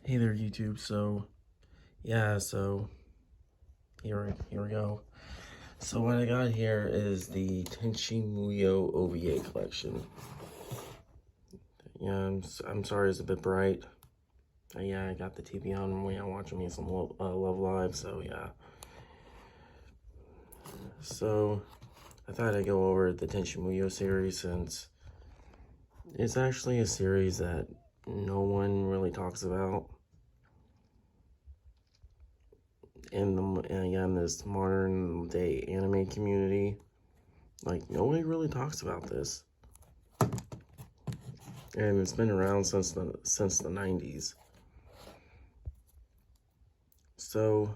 Hey there, YouTube. So, yeah, so here we go. So what I got here is the Tenchi Muyo OVA collection. Yeah, I'm sorry it's a bit bright. Yeah, I got the TV on when I'm watching me some Love Live. So yeah. So I thought I'd go over the Tenchi Muyo series since it's actually a series that no one really talks about. In this modern day anime community, like nobody really talks about this, and it's been around since the 90s. So,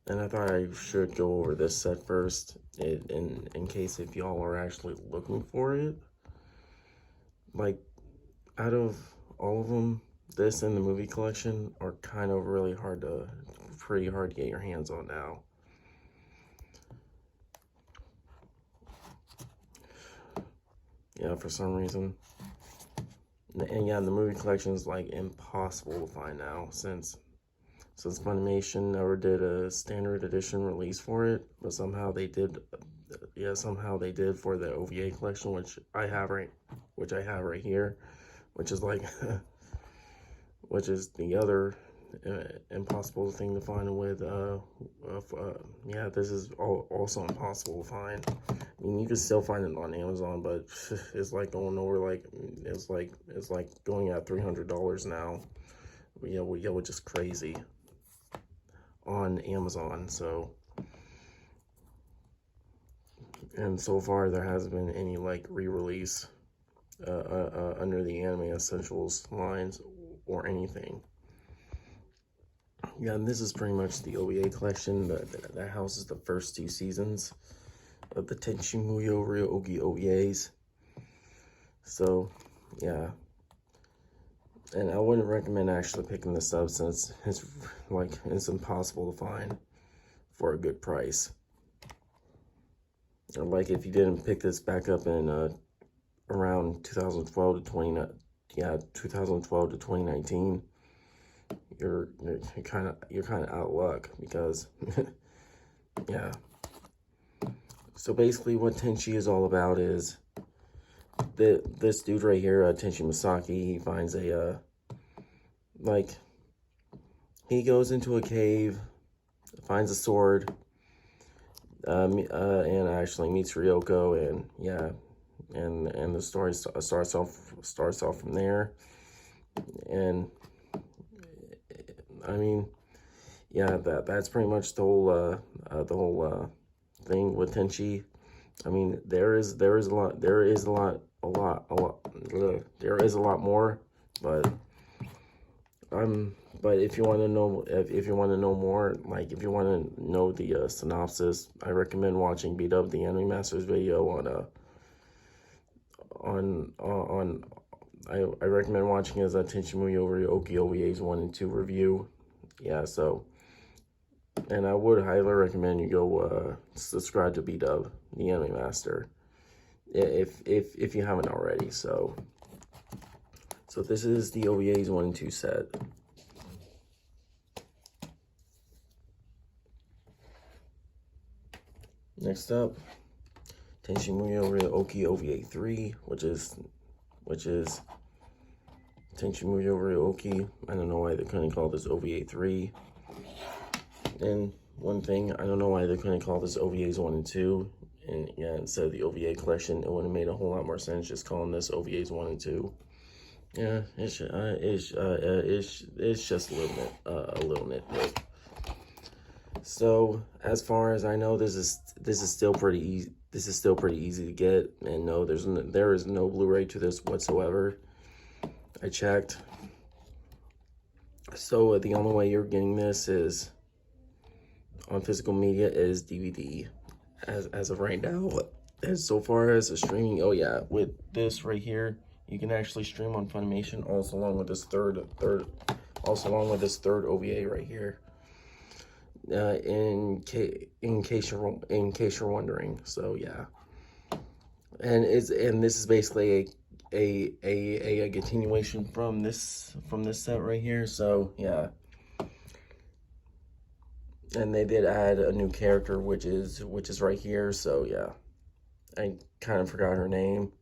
and I thought I should go over this set first, in case if y'all are actually looking for it. Like, out of all of them, this and the movie collection are kind of pretty hard to get your hands on now. Yeah, for some reason. And yeah, the movie collection is like impossible to find now since Funimation never did a standard edition release for it, but somehow they did. Yeah, somehow they did for the OVA collection, which I have right here, which is like, which is the other impossible thing to find with. Yeah, this is also impossible to find. I mean, you can still find it on Amazon, but it's like going over like it's like going at $300 now. Yeah, which is crazy on Amazon. So, and so far there hasn't been any like re-release under the Anime Essentials lines or anything. Yeah, and this is pretty much the OVA collection that houses the first two seasons of the Tenchi Muyo Ryo-Ogi OVAs. So, yeah. And I wouldn't recommend actually picking this up since it's impossible to find for a good price. Or like if you didn't pick this back up in around 2012 to 2019, you're kind of out of luck because yeah. So basically, what Tenchi is all about is this dude right here, Tenchi Masaki. He finds a he goes into a cave, finds a sword, and actually meets Ryoko, and yeah, and the story starts off from there. And I mean, yeah, that's pretty much the whole thing with Tenchi. I mean, there is a lot more, but if you want to know more, like if you want to know the synopsis, I recommend watching B-Dub the Anime Masters video on I recommend watching his Tenchi Muyo Ryo-Ogi OVAs 1 and 2 review. Yeah, so, and I would highly recommend you go subscribe to B-Dub the Anime Master if you haven't already. So this is the OVAs 1 and 2 set. Next up, Tenchi Muyo Ryo-Ogi OVA 3, which is Tenchi Muyo Ryo-Ogi. I don't know why they couldn't call this OVA 3. And one thing, I don't know why they couldn't call this OVAs 1 and 2. And yeah, instead of the OVA collection, it would have made a whole lot more sense just calling this OVAs 1 and 2. Yeah, it's just a little nitpick. So as far as I know, this is still pretty easy. This is still pretty easy to get, and no, there is no Blu-ray to this whatsoever. I checked. So the only way you're getting this is on physical media is DVD, as of right now. As so far as the streaming, oh yeah, with this right here, you can actually stream on Funimation, also along with this third OVA right here. In case you're wondering. So yeah, and this is basically a continuation from this set right here. So yeah, and they did add a new character, which is right here. So yeah, I kind of forgot her name.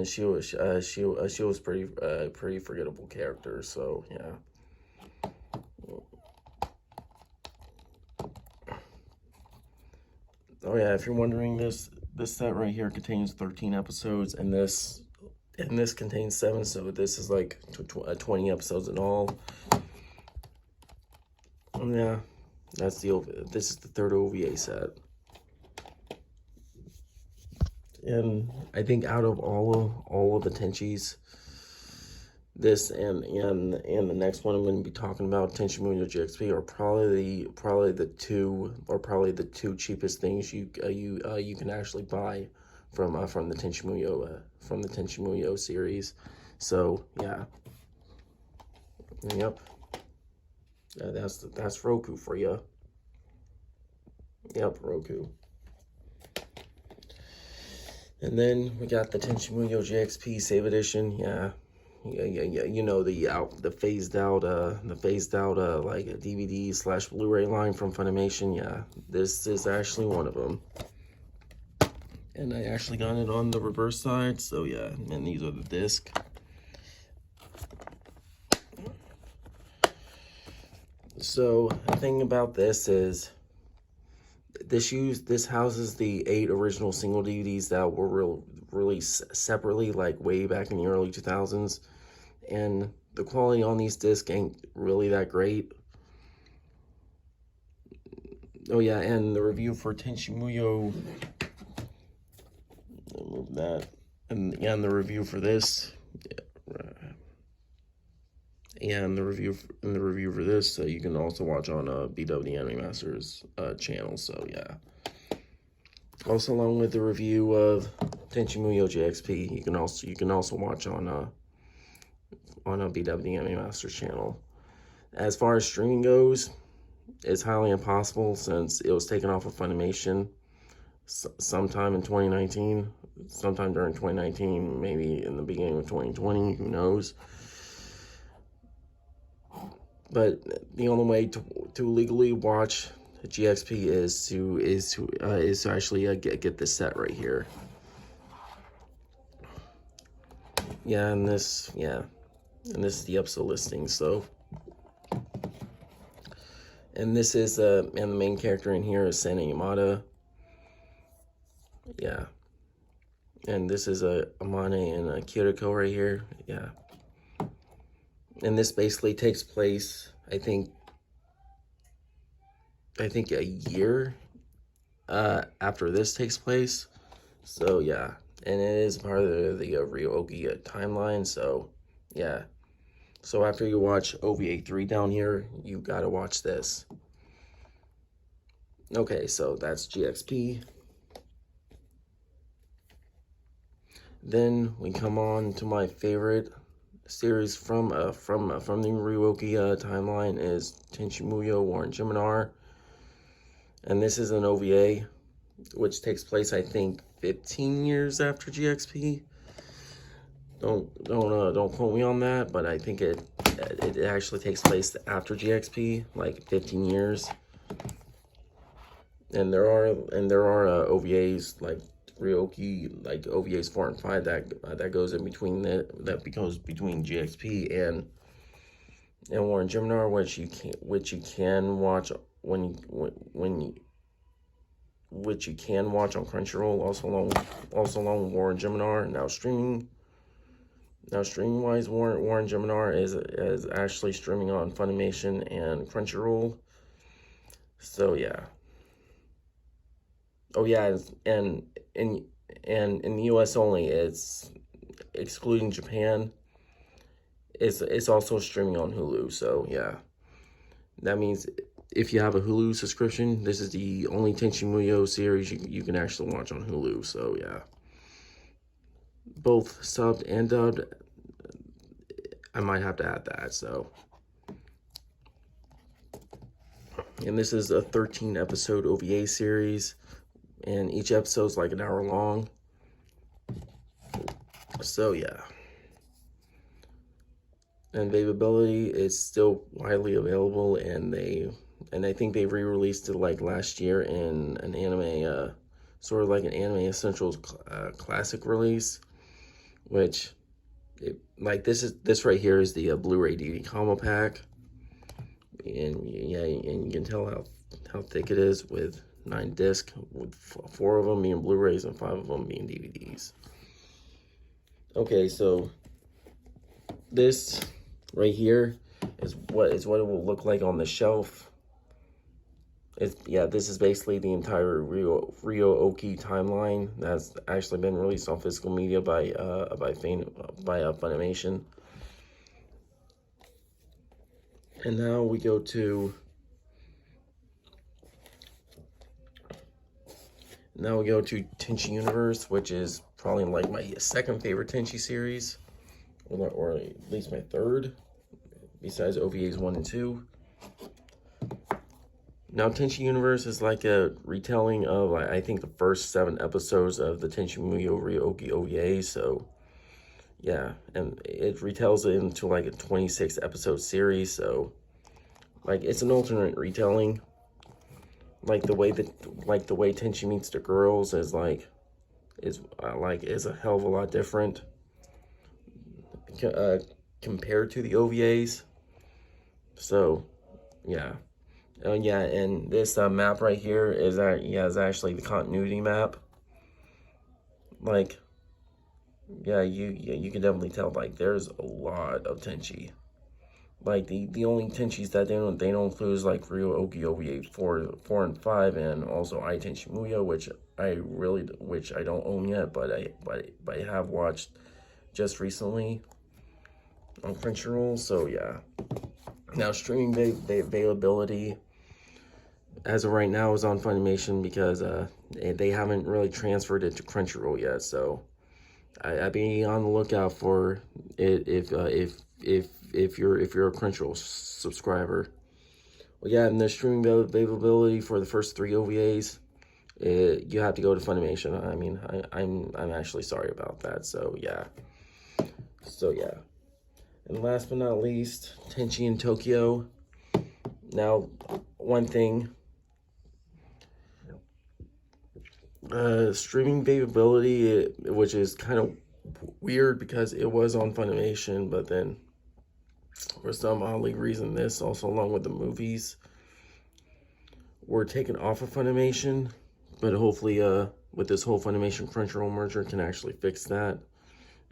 She was pretty forgettable character. So yeah. Oh yeah, if you're wondering, this set right here contains 13 episodes, and this contains 7. So this is like 20 episodes in all. Yeah, this is the third OVA set. And I think out of all of the Tenchis, this and the next one I'm going to be talking about, Tenchi Muyo GXP, are probably the two cheapest things you can actually buy from the Tenchi Muyo series. So yeah, yep, that's Roku for you. Yep, Roku. And then we got the Tenchi Muyo GXP Save Edition. Yeah, you know, the phased out like a DVD / Blu-ray line from Funimation. Yeah, this is actually one of them. And I actually got it on the reverse side. So yeah, and these are the disc. So the thing about this is, this houses the 8 original single DVDs that were released separately, like way back in the early 2000s, and the quality on these discs ain't really that great. Oh yeah, and the review for Tenchi Muyo, move that, and yeah, and the review for this, and the review for this, you can also watch on BW Anime Masters channel. So yeah. Also, along with the review of Tenchi Muyo GXP, you can also watch on a BW Anime Masters channel. As far as streaming goes, it's highly impossible since it was taken off of Funimation sometime in 2019, sometime during 2019, maybe in the beginning of 2020, who knows. But the only way to legally watch GXP is to actually get this set right here. Yeah, and this is the episode listing. So, and this is and the main character in here is Sana Yamada. Yeah, and this is Amane and Kiriko right here. Yeah, and this basically takes place, I think a year after this takes place. So yeah, and it is part of the Ryoki timeline. So yeah, so after you watch OVA 3 down here, you gotta watch this. Okay, so that's GXP. Then we come on to my favorite series from the Ryoki timeline is Tenchi Muyo War in Geminar, and this is an OVA which takes place, I think, 15 years after GXP. Don't quote me on that, but I think it actually takes place after GXP, like 15 years. And there are OVAs like Ryoki, like OVAs 4 and 5 that goes in between between GXP and War in Geminar, which you can watch which you can watch on Crunchyroll, also along with War in Geminar. Now streaming wise, War in Geminar is actually streaming on Funimation and Crunchyroll. So yeah. Oh yeah, and in the US only, it's excluding Japan. It's also streaming on Hulu. So yeah, that means if you have a Hulu subscription, this is the only Tenchi Muyo series you can actually watch on Hulu. So yeah, both subbed and dubbed. I might have to add that. So, and this is a 13 episode OVA series, and each episode's like an hour long. So yeah. And availability is still widely available, and I think they re-released it like last year in an anime, sort of like an Anime Essentials classic release, which this right here is the Blu-ray DVD combo pack, and yeah, and you can tell how thick it is with 9 discs, with 4 of them being Blu-rays and 5 of them being DVDs. Okay, so this right here is what it will look like on the shelf. This is basically the entire Ryo-Ohki timeline that's actually been released on physical media by Funimation. And now we go to Tenchi Universe, which is probably like my second favorite Tenchi series, or at least my third, besides OVAs 1 and 2. Now, Tenchi Universe is like a retelling of, I think, the first 7 episodes of the Tenchi Muyo Ryo-Ohki OVA, so yeah, and it retells it into like a 26 episode series, so like it's an alternate retelling. Like the way Tenchi meets the girls is a hell of a lot different compared to the OVAs. So yeah. Yeah, and this map right here is actually the continuity map. Like, yeah, you can definitely tell, like, there's a lot of Tenchi. Like, the only Tenchis that they don't include is like Ryo-Ohki OVA 4 and 5, and also Tenchi Muyo, which I don't own yet, but I have watched just recently on Crunchyroll. So yeah. Now, streaming availability as of right now is on Funimation, because they haven't really transferred it to Crunchyroll yet. So I'd be on the lookout for it if you're a Crunchyroll subscriber. Well, yeah, and the streaming availability for the first 3 OVAs, you have to go to Funimation. I mean, I'm actually sorry about that. So yeah. And last but not least, Tenchi in Tokyo. Now, one thing, streaming availability, which is kind of weird because it was on Funimation, but then for some oddly reason, this also, along with the movies, were taken off of Funimation. But hopefully, with this whole Funimation Crunchyroll merger, can actually fix that,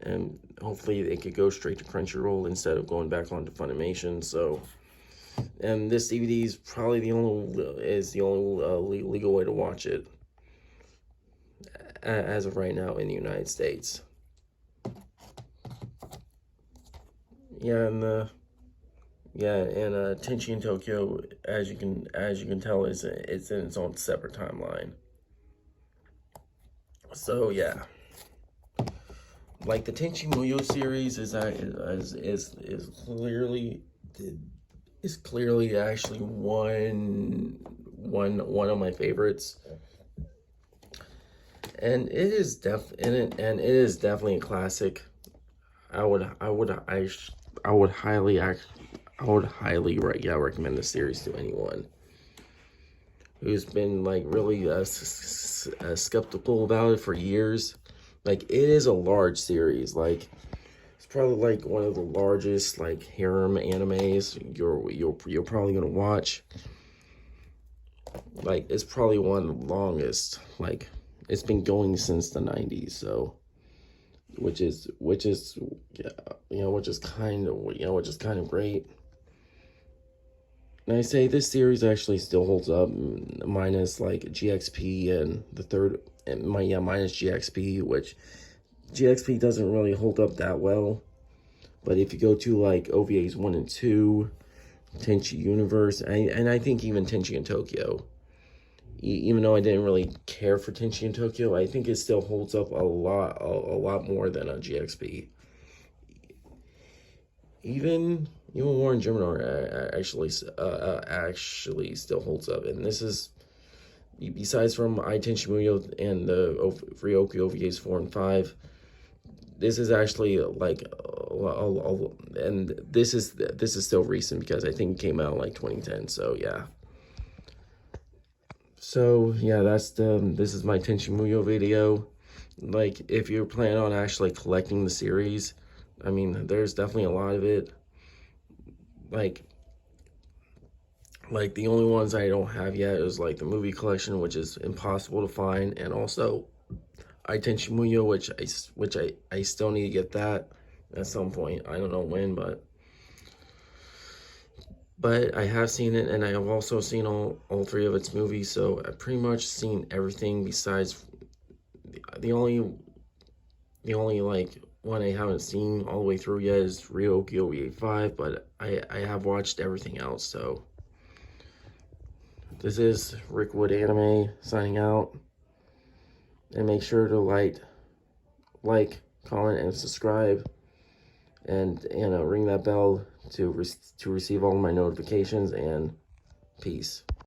and hopefully it could go straight to Crunchyroll instead of going back onto Funimation. So, and this DVD is probably the only legal way to watch it as of right now in the United States. Yeah, and Tenchi in Tokyo, as you can tell, it's in its own separate timeline. So yeah, like the Tenchi Muyo series is clearly actually one of my favorites, and it is definitely a classic. I would highly recommend this series to anyone who's been like really skeptical about it for years. Like, it is a large series. Like, it's probably like one of the largest like harem animes you're probably gonna watch. Like, it's probably one of the longest. Like, it's been going since the 90s. So, which is kind of great. And I say this series actually still holds up, minus like GXP and minus GXP, which GXP doesn't really hold up that well. But if you go to like OVAs 1 and 2, Tenchi Universe, and I think even Tenchi in Tokyo, even though I didn't really care for Tenchi in Tokyo, I think it still holds up a lot more than a GXP. Even War in Gemini actually still holds up, and this is besides from Tenchi Muyo and the Ryo-Ohki OVAs 4 and 5. this is actually like, and this is still recent because I think it came out in like 2010. So yeah. So yeah, this is my Tenchi Muyo video. Like, if you're planning on actually collecting the series, I mean, there's definitely a lot of it. Like the only ones I don't have yet is like the movie collection, which is impossible to find, and also Tenchi Muyo, which I still need to get that at some point. I don't know when, but I have seen it, and I have also seen all three of its movies. So I've pretty much seen everything besides the only like one I haven't seen all the way through yet is Ryokyo 85, but I have watched everything else. So this is Rick Wood Anime signing out, and make sure to like, comment, and subscribe, and ring that bell to receive all my notifications, and peace.